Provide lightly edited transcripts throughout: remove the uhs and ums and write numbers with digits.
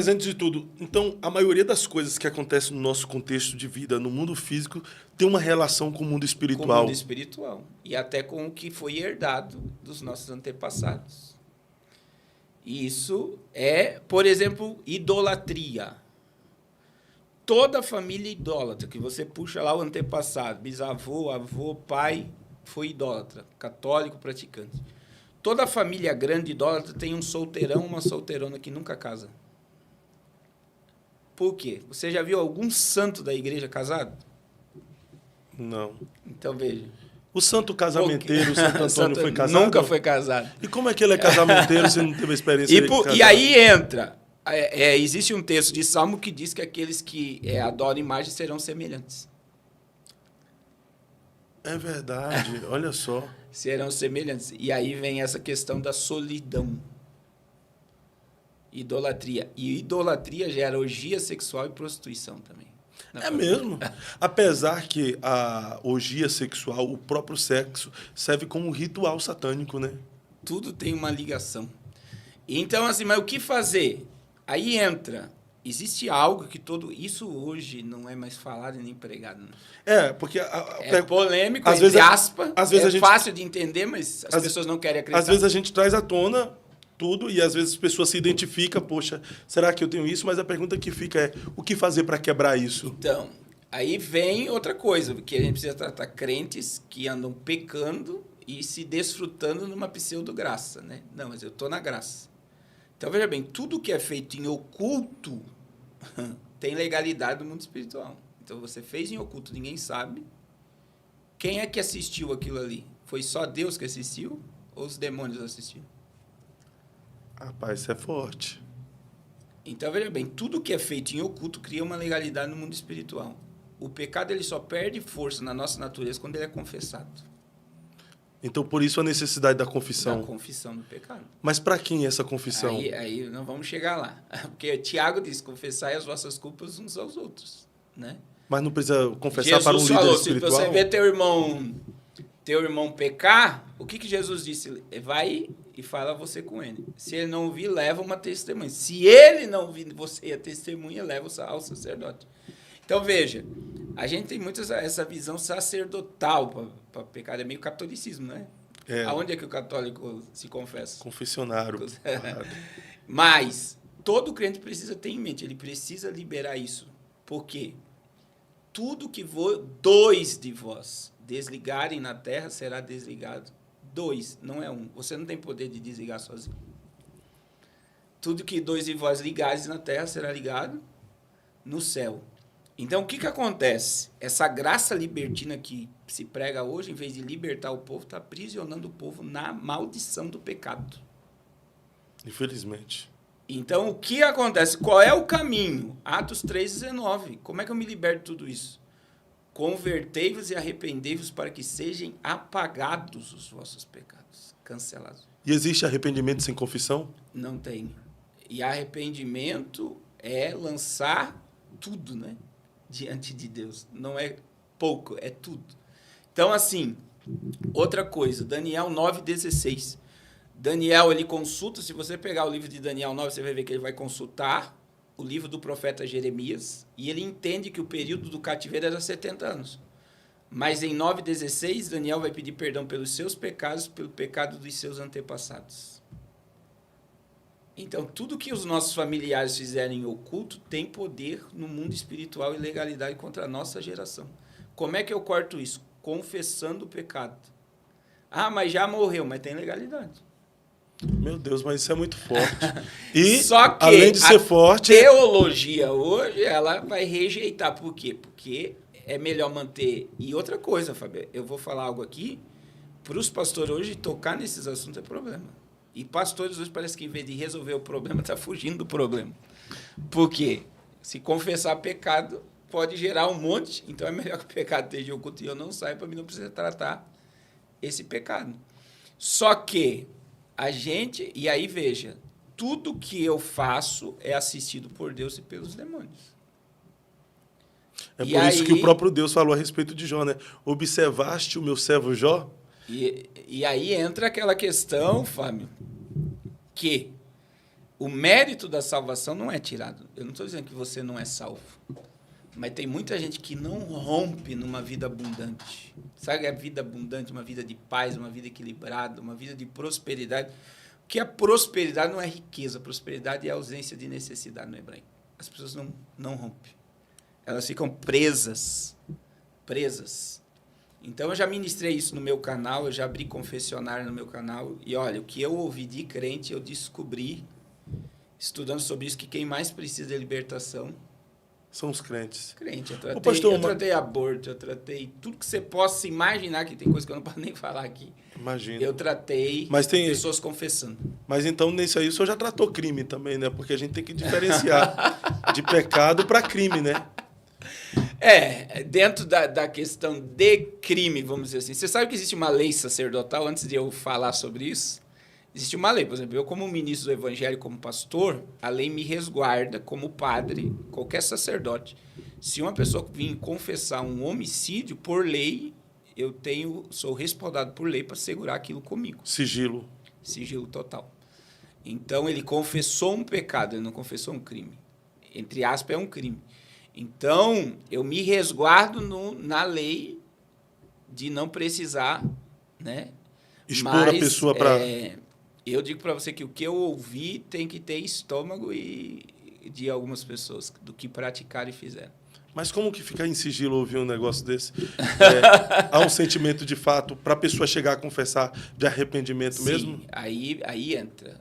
Mas antes de tudo, então, a maioria das coisas que acontecem no nosso contexto de vida, no mundo físico, tem uma relação com o mundo Com o espiritual. mundo espiritual. E até com o que foi herdado dos nossos antepassados. E isso é, por exemplo, idolatria. Toda família idólatra, que você puxa lá o antepassado, bisavô, avô, pai, foi idólatra, católico, praticante. Toda família grande idólatra tem um solteirão, uma solteirona que nunca casa. Por quê? Você já viu algum santo da igreja casado? Não. Então veja. O santo casamenteiro, o Santo Antônio, foi casado? Nunca foi casado. E como é que ele é casamenteiro se não teve a experiência de casar? E aí entra. Existe um texto de Salmo que diz que aqueles que adoram imagem serão semelhantes. É verdade, olha só. Serão semelhantes. E aí vem essa questão da solidão. Idolatria. E idolatria gera orgia sexual e prostituição também. É mesmo. Apesar que a orgia sexual, o próprio sexo, serve como um ritual satânico, né? Tudo tem uma ligação. Então, assim, mas o que fazer? Aí entra. Existe algo que todo... Isso hoje não é mais falado e nem pregado. Né? Porque... É polêmico, às vezes, aspas. Às vezes é a gente, fácil de entender, mas as pessoas não querem acreditar. Às vezes a gente traz à tona tudo e às vezes as pessoas se identificam, poxa, será que eu tenho isso? Mas a pergunta que fica é, o que fazer para quebrar isso? Então, aí vem outra coisa, que a gente precisa tratar crentes que andam pecando e se desfrutando numa pseudo-graça, né? Não, mas eu estou na graça. Então, veja bem, tudo que é feito em oculto tem legalidade no mundo espiritual. Então, você fez em oculto, ninguém sabe. Quem é que assistiu aquilo ali? Foi só Deus que assistiu ou os demônios assistiram? Rapaz, isso é forte. Então, veja bem, tudo que é feito em oculto cria uma legalidade no mundo espiritual. O pecado ele só perde força na nossa natureza quando ele é confessado. Então, por isso a necessidade da confissão. Da confissão do pecado. Mas para quem essa confissão? Aí não vamos chegar lá. Porque Tiago diz, confessai as vossas culpas uns aos outros. Né? Mas não precisa confessar Jesus para um líder falou, espiritual? Se você vê teu irmão pecar, o que Jesus disse? Vai e fala você com ele. Se ele não ouvir, leva uma testemunha. Se ele não ouvir você e a testemunha, leva ao sacerdote. Então, veja, a gente tem muito essa visão sacerdotal para pecado. É meio catolicismo, né? Aonde é que o católico se confessa? Confessionário. Claro. Mas todo crente precisa ter em mente, ele precisa liberar isso. Por quê? Tudo que dois de vós desligarem na terra será desligado. 2, não é 1. Você não tem poder de desligar sozinho. Tudo que 2 de vós ligares na terra será ligado no céu. Então, o que acontece? Essa graça libertina que se prega hoje, em vez de libertar o povo, está aprisionando o povo na maldição do pecado. Infelizmente. Então, o que acontece? Qual é o caminho? Atos 3,19. Como é que eu me liberto de tudo isso? Convertei-vos e arrependei-vos para que sejam apagados os vossos pecados. Cancelados. E existe arrependimento sem confissão? Não tem. E arrependimento é lançar tudo, né? Diante de Deus. Não é pouco, é tudo. Então, assim, outra coisa, Daniel 9,16. Daniel, ele consulta, se você pegar o livro de Daniel 9, você vai ver que ele vai consultar o livro do profeta Jeremias, e ele entende que o período do cativeiro era 70 anos. Mas em 9,16, Daniel vai pedir perdão pelos seus pecados, pelo pecado dos seus antepassados. Então, tudo que os nossos familiares fizerem em oculto tem poder no mundo espiritual e legalidade contra a nossa geração. Como é que eu corto isso? Confessando o pecado. Ah, mas já morreu, mas tem legalidade. Meu Deus, mas isso é muito forte. E, só que além de ser forte... a teologia hoje, ela vai rejeitar. Por quê? Porque é melhor manter... E outra coisa, Fábio, eu vou falar algo aqui, para os pastores hoje, tocar nesses assuntos é problema. E pastores hoje parece que, em vez de resolver o problema, está fugindo do problema. Por quê? Se confessar pecado, pode gerar um monte, então é melhor que o pecado esteja oculto e eu não saiba, para mim não precisa tratar esse pecado. Só que a gente, e aí veja, tudo que eu faço é assistido por Deus e pelos demônios. É por isso que o próprio Deus falou a respeito de Jó, né? Observaste o meu servo Jó? E aí entra aquela questão, Fábio, que O mérito da salvação não é tirado. Eu não estou dizendo que você não é salvo. Mas tem muita gente que não rompe numa vida abundante. Sabe a vida abundante, uma vida de paz, uma vida equilibrada, uma vida de prosperidade. Porque a prosperidade não é riqueza, a prosperidade é ausência de necessidade no hebraico. As pessoas não rompem. Elas ficam presas. Então, eu já ministrei isso no meu canal, eu já abri confessionário no meu canal. E, olha, o que eu ouvi de crente, eu descobri, estudando sobre isso, que quem mais precisa de libertação São os crentes. crente. Eu tratei aborto, eu tratei tudo que você possa imaginar, que tem coisa que eu não posso nem falar aqui. Imagina. Eu tratei pessoas confessando. Mas então, nisso aí, o senhor já tratou crime também, né? Porque a gente tem que diferenciar de pecado para crime, né? Dentro da questão de crime, vamos dizer assim. Você sabe que existe uma lei sacerdotal, antes de eu falar sobre isso? Existe uma lei, por exemplo, eu como ministro do evangelho, como pastor, a lei me resguarda como padre, qualquer sacerdote. Se uma pessoa vir confessar um homicídio, por lei, sou respaldado por lei para segurar aquilo comigo. Sigilo Total. Então, ele confessou um pecado, ele não confessou um crime. Entre aspas, é um crime. Então, eu me resguardo na lei de não precisar, né? expor a pessoa para... Eu digo para você que o que eu ouvi tem que ter estômago de algumas pessoas, do que praticaram e fizeram. Mas como que ficar em sigilo ouvir um negócio desse? Há um sentimento de fato para a pessoa chegar a confessar de arrependimento. Sim, mesmo? Aí entra.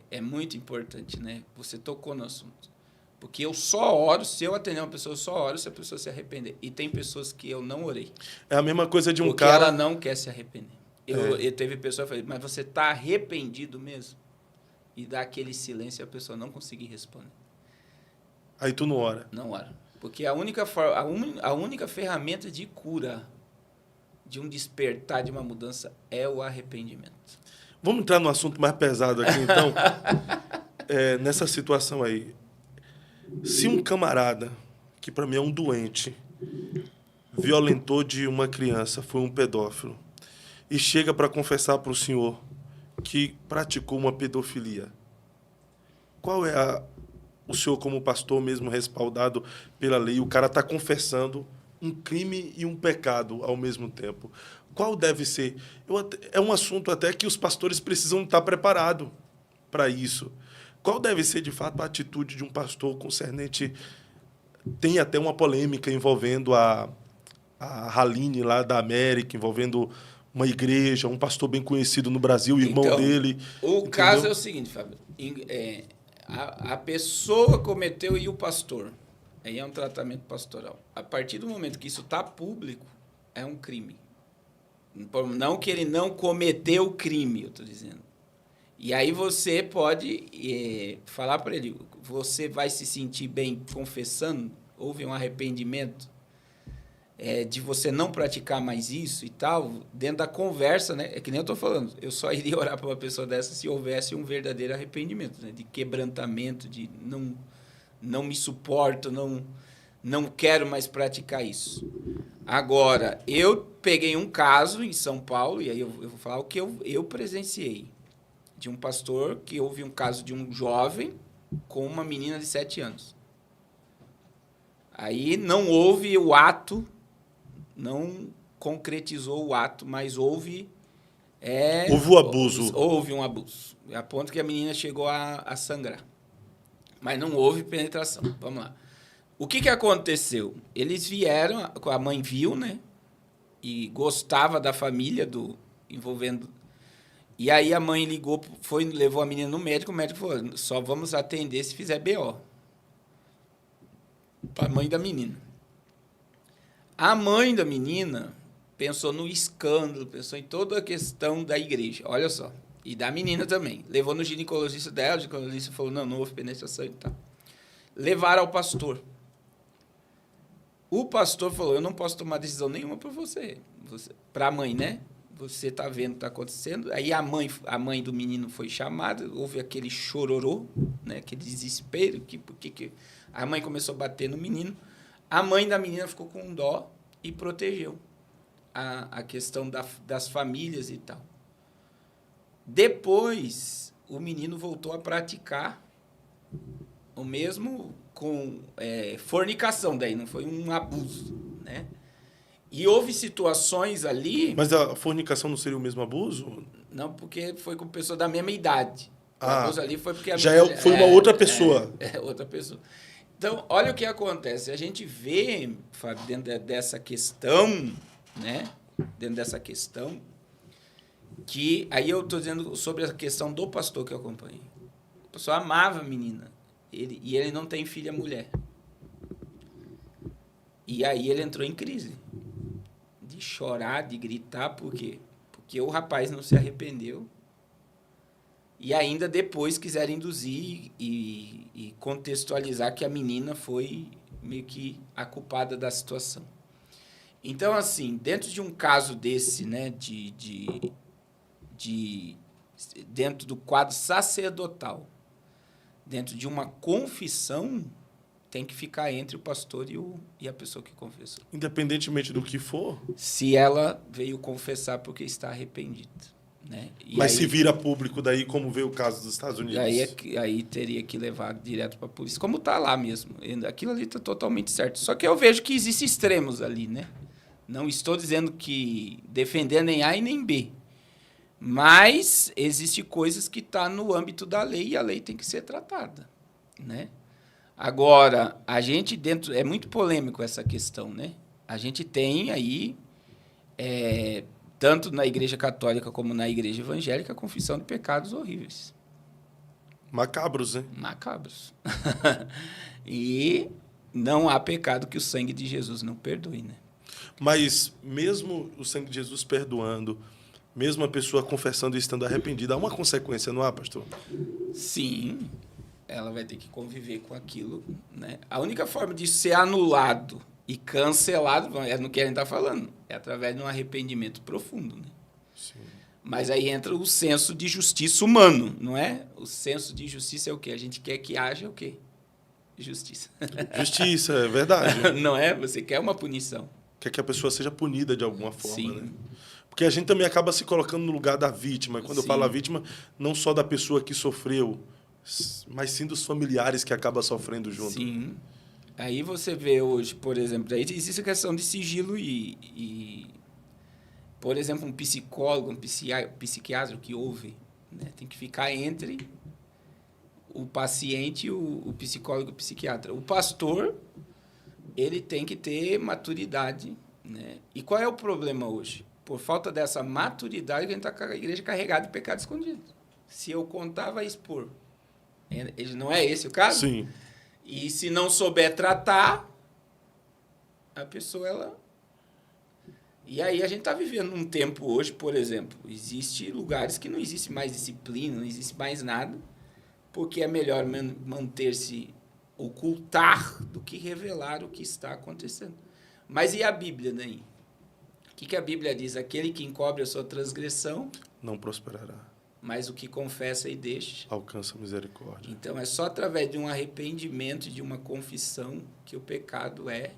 É muito importante, né? Você tocou no assunto. Porque eu só oro, se eu atender uma pessoa, eu só oro se a pessoa se arrepender. E tem pessoas que eu não orei. É a mesma coisa de um porque cara... Porque ela não quer se arrepender. Eu teve pessoa que falei, mas você está arrependido mesmo? E dá aquele silêncio e a pessoa não conseguir responder. Aí tu não ora. Não ora. Porque a única ferramenta de cura, de um despertar, de uma mudança, é o arrependimento. Vamos entrar num assunto mais pesado aqui, então. Nessa situação aí. Se um camarada, que para mim é um doente, violentou de uma criança, foi um pedófilo, e chega para confessar para o senhor que praticou uma pedofilia, qual é o senhor, como pastor mesmo respaldado pela lei, o cara está confessando um crime e um pecado ao mesmo tempo? Qual deve ser? É um assunto até que os pastores precisam estar preparados para isso. Qual deve ser, de fato, a atitude de um pastor concernente? Tem até uma polêmica envolvendo a Haline lá da América, envolvendo uma igreja, um pastor bem conhecido no Brasil, o irmão dele. O caso é o seguinte, Fábio. A pessoa cometeu e o pastor. Aí é um tratamento pastoral. A partir do momento que isso está público, é um crime. Não que ele não cometeu o crime, eu estou dizendo. E aí você pode falar para ele, você vai se sentir bem confessando, houve um arrependimento de você não praticar mais isso e tal, dentro da conversa, né? É que nem eu estou falando, eu só iria orar para uma pessoa dessa se houvesse um verdadeiro arrependimento, né? De quebrantamento, de não me suporto, não quero mais praticar isso. Agora, eu peguei um caso em São Paulo, e aí eu vou falar o que eu presenciei, de um pastor que houve um caso de um jovem com uma menina de 7 anos. Aí não houve o ato, não concretizou o ato, mas houve... houve o abuso. Houve um abuso, a ponto que a menina chegou a sangrar. Mas não houve penetração. Vamos lá. O que aconteceu? Eles vieram, a mãe viu, né? E gostava da família envolvendo... E aí a mãe levou a menina no médico, o médico falou, só vamos atender se fizer BO. Para a mãe da menina. A mãe da menina pensou no escândalo, pensou em toda a questão da igreja, olha só. E da menina também. Levou no ginecologista dela, o ginecologista falou, não houve penetração e tal. Levaram ao pastor. O pastor falou, eu não posso tomar decisão nenhuma para você. Para a mãe, né? Você está vendo o que está acontecendo. Aí a mãe do menino foi chamada, houve aquele chororô, né? Aquele desespero, porque a mãe começou a bater no menino. A mãe da menina ficou com dó e protegeu a questão das famílias e tal. Depois, o menino voltou a praticar o mesmo com fornicação, daí não foi um abuso, né? E houve situações ali... Mas a fornicação não seria o mesmo abuso? Não, porque foi com pessoa da mesma idade. O abuso ali foi porque... Foi uma outra pessoa. Outra pessoa. Então, olha o que acontece. A gente vê, Fábio, dentro dessa questão, né? Dentro dessa questão, que... Aí eu estou dizendo sobre a questão do pastor que eu acompanhei. O pastor amava a menina. E ele não tem filha mulher. E aí ele entrou em crise. De chorar, de gritar, por quê? Porque o rapaz não se arrependeu. E ainda depois quiseram induzir e contextualizar que a menina foi meio que a culpada da situação. Então, assim, dentro de um caso desse, né, dentro do quadro sacerdotal, dentro de uma confissão, tem que ficar entre o pastor e a pessoa que confessou. Independentemente do que for? Se ela veio confessar porque está arrependida. Né? Mas aí, se vira público daí, como veio o caso dos Estados Unidos? Aí teria que levar direto para a polícia. Como está lá mesmo. Aquilo ali está totalmente certo. Só que eu vejo que existem extremos ali, né? Não estou dizendo que defender nem A e nem B. Mas existem coisas que estão no âmbito da lei e a lei tem que ser tratada, né? Agora, a gente dentro... É muito polêmico essa questão, né? A gente tem aí, tanto na Igreja Católica como na Igreja Evangélica, a confissão de pecados horríveis. Macabros, né? Macabros. E não há pecado que o sangue de Jesus não perdoe, né? Mas mesmo o sangue de Jesus perdoando, mesmo a pessoa confessando e estando arrependida, há uma consequência, não há, pastor? Sim, ela vai ter que conviver com aquilo, né? A única forma de ser anulado e cancelado, é no que a gente está falando, é através de um arrependimento profundo, né? Sim. Mas aí entra o senso de justiça humano, não é? O senso de justiça é o quê? A gente quer que haja o quê? Justiça. Justiça, é verdade. Não é? Você quer uma punição. Quer que a pessoa seja punida de alguma forma, Sim. né? Porque a gente também acaba se colocando no lugar da vítima. E quando eu falo a vítima, não só da pessoa que sofreu, mas sim dos familiares que acabam sofrendo junto. Sim. Aí você vê hoje, por exemplo, aí existe a questão de sigilo por exemplo, um psicólogo, um psiquiatra que ouve, né, tem que ficar entre o paciente e o psicólogo e o psiquiatra. O pastor, ele tem que ter maturidade, né? E qual é o problema hoje? Por falta dessa maturidade, a gente está com a igreja carregada de pecado escondido. Se eu contar, vai expor. Não é esse o caso? Sim. E se não souber tratar, a pessoa, ela... E aí a gente está vivendo um tempo hoje, por exemplo, existe lugares que não existe mais disciplina, não existe mais nada, porque é melhor manter-se, ocultar, do que revelar o que está acontecendo. Mas e a Bíblia daí? O que a Bíblia diz? Aquele que encobre a sua transgressão... não prosperará. Mas o que confessa e deixa... alcança misericórdia. Então, é só através de um arrependimento e de uma confissão que o pecado é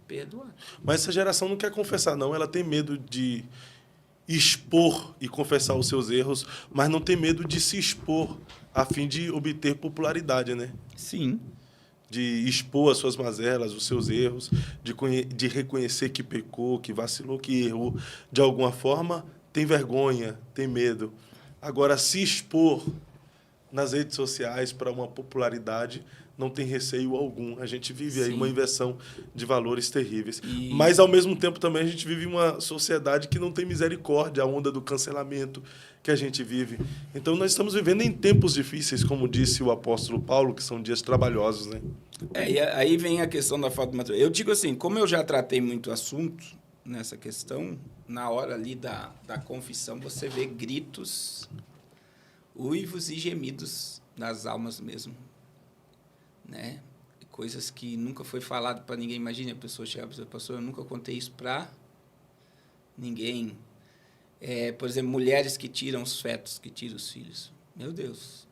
perdoado. Mas essa geração não quer confessar, não. Ela tem medo de expor e confessar os seus erros, mas não tem medo de se expor a fim de obter popularidade, né? Sim. De expor as suas mazelas, os seus erros, de reconhecer que pecou, que vacilou, que errou. De alguma forma, tem vergonha, tem medo. Agora, se expor nas redes sociais para uma popularidade, não tem receio algum. A gente vive aí uma inversão de valores terríveis. Mas, ao mesmo tempo, também a gente vive uma sociedade que não tem misericórdia, a onda do cancelamento que a gente vive. Então, nós estamos vivendo em tempos difíceis, como disse o apóstolo Paulo, que são dias trabalhosos, né? E aí vem a questão da falta de maturidade. Eu digo assim, como eu já tratei muito assunto nessa questão, na hora ali da confissão, você vê gritos, uivos e gemidos das almas mesmo, né? Coisas que nunca foi falado para ninguém. Imagine a pessoa chegar para o pastor, eu nunca contei isso para ninguém. Por exemplo, mulheres que tiram os fetos, que tiram os filhos. Meu Deus,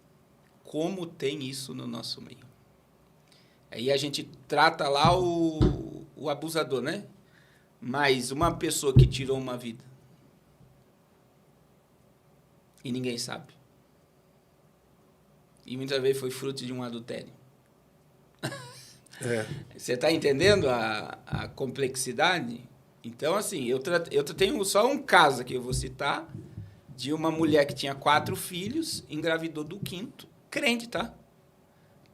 como tem isso no nosso meio? Aí a gente trata lá o abusador, né? Mas uma pessoa que tirou uma vida e ninguém sabe. E muitas vezes foi fruto de um adultério. É. Você está entendendo a complexidade? Então, assim, eu tenho só um caso que eu vou citar de uma mulher que tinha 4 filhos, engravidou do 5º, crente, tá?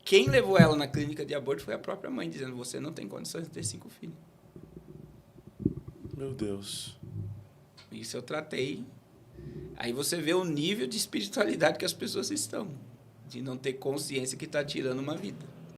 Quem levou ela na clínica de aborto foi a própria mãe, dizendo, você não tem condições de ter 5 filhos. Meu Deus. Isso eu tratei. Aí você vê o nível de espiritualidade que as pessoas estão, de não ter consciência que está tirando uma vida.